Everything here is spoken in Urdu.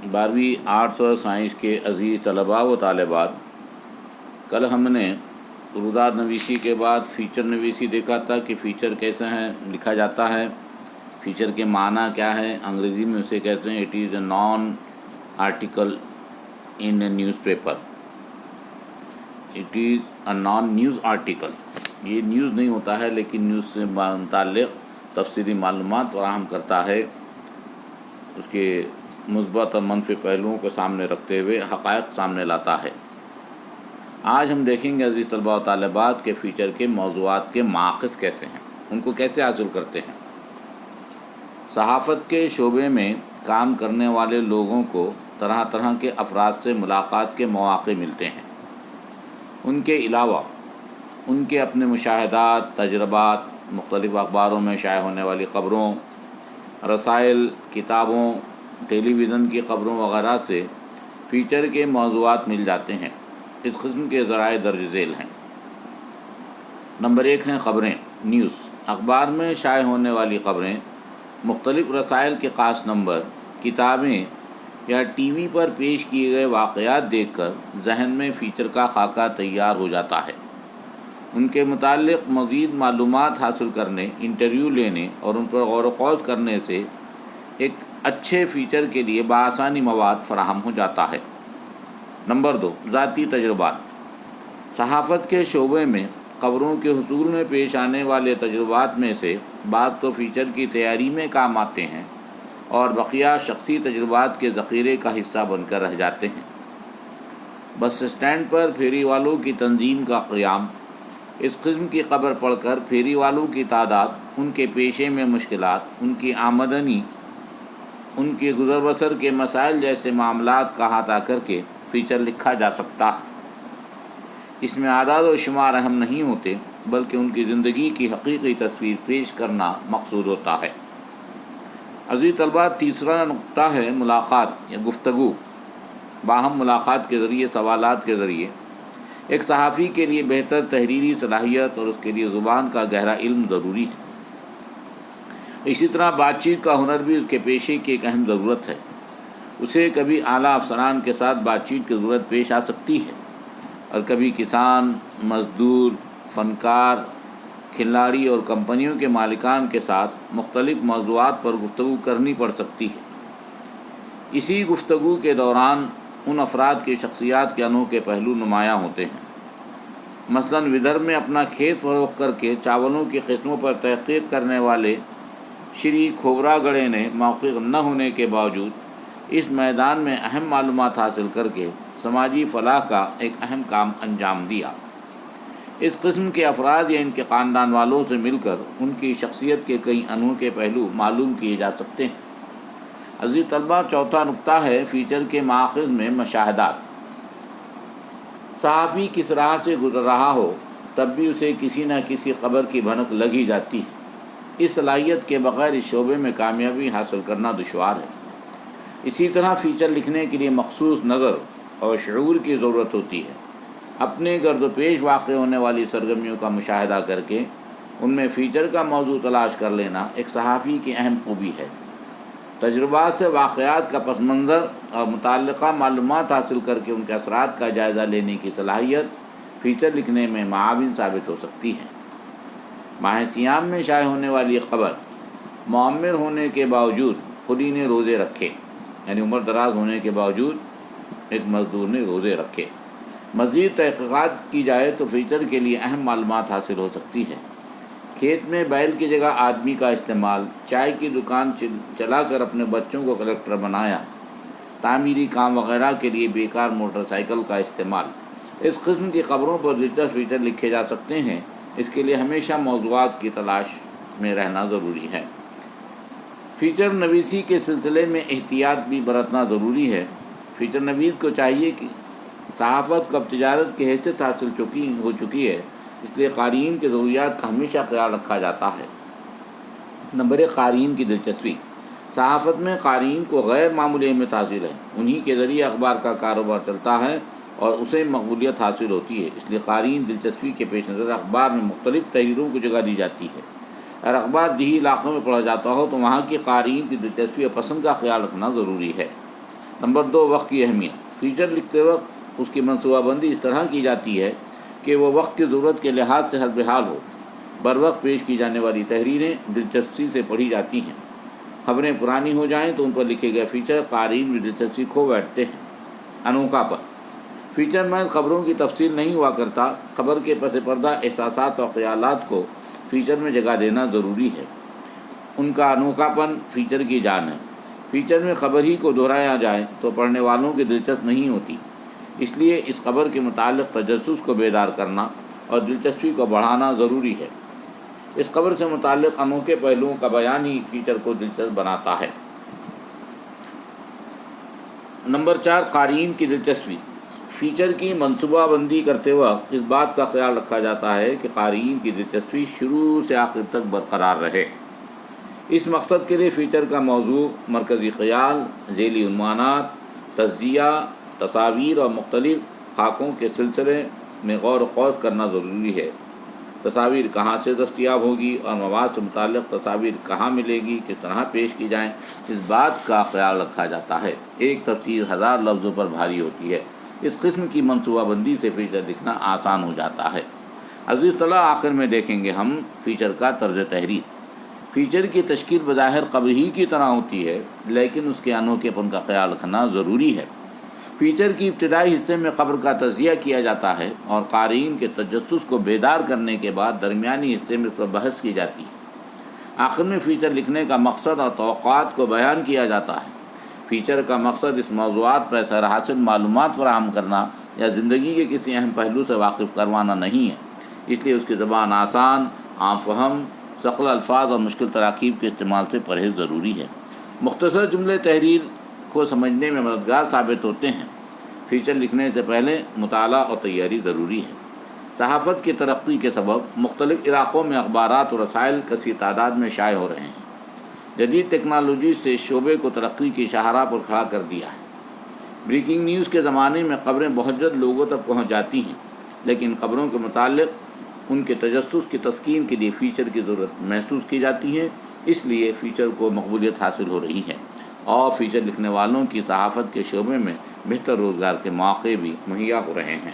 12ویں آرٹس اور سائنس کے عزیز طلباء و طالبات، کل ہم نے روداد نویسی کے بعد فیچر نویسی دیکھا تھا کہ فیچر کیسے ہیں لکھا جاتا ہے، فیچر کے معنی کیا ہے۔ انگریزی میں اسے کہتے ہیں it is a naan article in a news paper, it is a naan news article. یہ نیوز نہیں ہوتا ہے لیکن نیوز سے متعلق تفصیلی معلومات فراہم کرتا ہے، اس کے مثبت اور منفی پہلوؤں کو سامنے رکھتے ہوئے حقائق سامنے لاتا ہے۔ آج ہم دیکھیں گے عزیز طلباء و طالبات کے فیچر کے موضوعات کے ماخذ کیسے ہیں، ان کو کیسے حاصل کرتے ہیں۔ صحافت کے شعبے میں کام کرنے والے لوگوں کو طرح طرح کے افراد سے ملاقات کے مواقع ملتے ہیں۔ ان کے علاوہ ان کے اپنے مشاہدات، تجربات، مختلف اخباروں میں شائع ہونے والی خبروں، رسائل، کتابوں، ٹیلی ویژن کی خبروں وغیرہ سے فیچر کے موضوعات مل جاتے ہیں۔ اس قسم کے ذرائع درج ذیل ہیں۔ نمبر 1 ہیں خبریں، نیوز۔ اخبار میں شائع ہونے والی خبریں، مختلف رسائل کے خاص نمبر، کتابیں یا ٹی وی پر پیش کیے گئے واقعات دیکھ کر ذہن میں فیچر کا خاکہ تیار ہو جاتا ہے۔ ان کے متعلق مزید معلومات حاصل کرنے، انٹرویو لینے اور ان پر غور و خوض کرنے سے ایک اچھے فیچر کے لیے بآسانی مواد فراہم ہو جاتا ہے۔ نمبر 2، ذاتی تجربات۔ صحافت کے شعبے میں خبروں کے حصول میں پیش آنے والے تجربات میں سے بعض تو فیچر کی تیاری میں کام آتے ہیں اور بقیہ شخصی تجربات کے ذخیرے کا حصہ بن کر رہ جاتے ہیں۔ بس اسٹینڈ پر پھیری والوں کی تنظیم کا قیام۔ اس قسم کی خبر پڑھ کر پھیری والوں کی تعداد، ان کے پیشے میں مشکلات، ان کی آمدنی، ان کے گزر بسر کے مسائل جیسے معاملات کا احاطہ کر کے فیچر لکھا جا سکتا ہے۔ اس میں اعداد و شمار اہم نہیں ہوتے بلکہ ان کی زندگی کی حقیقی تصویر پیش کرنا مقصود ہوتا ہے۔ عزیز طلباء، تیسرا نقطہ ہے ملاقات یا گفتگو۔ باہم ملاقات کے ذریعے، سوالات کے ذریعے ایک صحافی کے لیے بہتر تحریری صلاحیت اور اس کے لیے زبان کا گہرا علم ضروری ہے۔ اسی طرح بات چیت کا ہنر بھی اس کے پیشے کی ایک اہم ضرورت ہے۔ اسے کبھی اعلیٰ افسران کے ساتھ بات چیت کی ضرورت پیش آ سکتی ہے اور کبھی کسان، مزدور، فنکار، کھلاڑی اور کمپنیوں کے مالکان کے ساتھ مختلف موضوعات پر گفتگو کرنی پڑ سکتی ہے۔ اسی گفتگو کے دوران ان افراد کی شخصیات کے انوکھے پہلو نمایاں ہوتے ہیں۔ مثلاً ودربھ میں اپنا کھیت فروخت کر کے چاولوں کی قسموں پر تحقیق کرنے والے شری کھوبرا گڑے نے موقع نہ ہونے کے باوجود اس میدان میں اہم معلومات حاصل کر کے سماجی فلاح کا ایک اہم کام انجام دیا۔ اس قسم کے افراد یا ان کے خاندان والوں سے مل کر ان کی شخصیت کے کئی انوکھے پہلو معلوم کیے جا سکتے ہیں۔ عزیز طلباء، چوتھا نقطہ ہے فیچر کے ماخذ میں مشاہدات۔ صحافی کس راہ سے گزر رہا ہو تب بھی اسے کسی نہ کسی خبر کی بھنک لگ ہی جاتی ہے۔ اس صلاحیت کے بغیر اس شعبے میں کامیابی حاصل کرنا دشوار ہے۔ اسی طرح فیچر لکھنے کے لیے مخصوص نظر اور شعور کی ضرورت ہوتی ہے۔ اپنے گرد و پیش واقع ہونے والی سرگرمیوں کا مشاہدہ کر کے ان میں فیچر کا موضوع تلاش کر لینا ایک صحافی کی اہم خوبی ہے۔ تجربات سے واقعات کا پس منظر اور متعلقہ معلومات حاصل کر کے ان کے اثرات کا جائزہ لینے کی صلاحیت فیچر لکھنے میں معاون ثابت ہو سکتی ہے۔ ماہ سیام میں شائع ہونے والی خبر، معمر ہونے کے باوجود خودی نے روزے رکھے، یعنی عمر دراز ہونے کے باوجود ایک مزدور نے روزے رکھے۔ مزید تحقیقات کی جائے تو فیچر کے لیے اہم معلومات حاصل ہو سکتی ہے۔ کھیت میں بیل کی جگہ آدمی کا استعمال، چائے کی دکان چلا کر اپنے بچوں کو کلکٹر بنایا، تعمیری کام وغیرہ کے لیے بیکار موٹر سائیکل کا استعمال، اس قسم کی خبروں پر دلچسپ فیچر لکھے جا سکتے ہیں۔ اس کے لیے ہمیشہ موضوعات کی تلاش میں رہنا ضروری ہے۔ فیچر نویسی کے سلسلے میں احتیاط بھی برتنا ضروری ہے۔ فیچر نویس کو چاہیے کہ صحافت کو اب تجارت کی حیثیت حاصل ہو چکی ہے، اس لیے قارئین کے ضروریات کا ہمیشہ خیال رکھا جاتا ہے۔ نمبر 1، قارئین کی دلچسپی۔ صحافت میں قارئین کو غیر معمولی اہمیت حاصل ہے۔ انہی کے ذریعے اخبار کا کاروبار چلتا ہے اور اسے مقبولیت حاصل ہوتی ہے، اس لیے قارئین دلچسپی کے پیش نظر اخبار میں مختلف تحریروں کو جگہ دی جاتی ہے۔ اگر اخبار دیہی علاقوں میں پڑھا جاتا ہو تو وہاں کی قارئین کی دلچسپی اور پسند کا خیال رکھنا ضروری ہے۔ نمبر 2، وقت کی اہمیت۔ فیچر لکھتے وقت اس کی منصوبہ بندی اس طرح کی جاتی ہے کہ وہ وقت کی ضرورت کے لحاظ سے حسب حال ہو۔ بر وقت پیش کی جانے والی تحریریں دلچسپی سے پڑھی جاتی ہیں۔ خبریں پرانی ہو جائیں تو ان پر لکھے گئے فیچر قارئین میں دلچسپی کھو بیٹھتے ہیں۔ انوکھا پن۔ فیچر میں خبروں کی تفصیل نہیں ہوا کرتا، خبر کے پس پردہ احساسات اور خیالات کو فیچر میں جگہ دینا ضروری ہے۔ ان کا انوکھا پن فیچر کی جان ہے۔ فیچر میں خبر ہی کو دہرایا جائے تو پڑھنے والوں کی دلچسپ نہیں ہوتی، اس لیے اس خبر کے متعلق تجسس کو بیدار کرنا اور دلچسپی کو بڑھانا ضروری ہے۔ اس خبر سے متعلق انوکھے پہلوؤں کا بیان ہی فیچر کو دلچسپ بناتا ہے۔ نمبر 4، قارئین کی دلچسپی۔ فیچر کی منصوبہ بندی کرتے وقت اس بات کا خیال رکھا جاتا ہے کہ قارئین کی دلچسپی شروع سے آخر تک برقرار رہے۔ اس مقصد کے لیے فیچر کا موضوع، مرکزی خیال، ذیلی عنوانات، تجزیہ، تصاویر اور مختلف خاکوں کے سلسلے میں غور و خوض کرنا ضروری ہے۔ تصاویر کہاں سے دستیاب ہوگی اور مواد سے متعلق تصاویر کہاں ملے گی، کس طرح پیش کی جائیں، اس بات کا خیال رکھا جاتا ہے۔ ایک تفسیر 1000 لفظوں پر بھاری ہوتی ہے۔ اس قسم کی منصوبہ بندی سے فیچر لکھنا آسان ہو جاتا ہے۔ عزیز طلباء، آخر میں دیکھیں گے ہم فیچر کا طرز تحریر۔ فیچر کی تشکیل بظاہر خبر ہی کی طرح ہوتی ہے، لیکن اس کے انوکھے پن کا خیال رکھنا ضروری ہے۔ فیچر کی ابتدائی حصے میں خبر کا تجزیہ کیا جاتا ہے اور قارئین کے تجسس کو بیدار کرنے کے بعد درمیانی حصے میں اس پر بحث کی جاتی ہے۔ آخر میں فیچر لکھنے کا مقصد اور توقعات کو بیان کیا جاتا ہے۔ فیچر کا مقصد اس موضوعات پر سر حاصل معلومات فراہم کرنا یا زندگی کے کسی اہم پہلو سے واقف کروانا نہیں ہے، اس لیے اس کی زبان آسان، عام فہم، ثقل الفاظ اور مشکل تراکیب کے استعمال سے پرہیز ضروری ہے۔ مختصر جملے تحریر کو سمجھنے میں مددگار ثابت ہوتے ہیں۔ فیچر لکھنے سے پہلے مطالعہ اور تیاری ضروری ہے۔ صحافت کی ترقی کے سبب مختلف علاقوں میں اخبارات اور رسائل کثیر تعداد میں شائع ہو رہے ہیں۔ جدید ٹیکنالوجی سے اس شعبے کو ترقی کی شاہراہ پر کھڑا کر دیا ہے۔ بریکنگ نیوز کے زمانے میں خبریں بہت جلد لوگوں تک پہنچ جاتی ہیں، لیکن خبروں کے متعلق ان کے تجسس کی تسکین کے لیے فیچر کی ضرورت محسوس کی جاتی ہے۔ اس لیے فیچر کو مقبولیت حاصل ہو رہی ہے اور فیچر لکھنے والوں کی صحافت کے شعبے میں بہتر روزگار کے مواقع بھی مہیا ہو رہے ہیں۔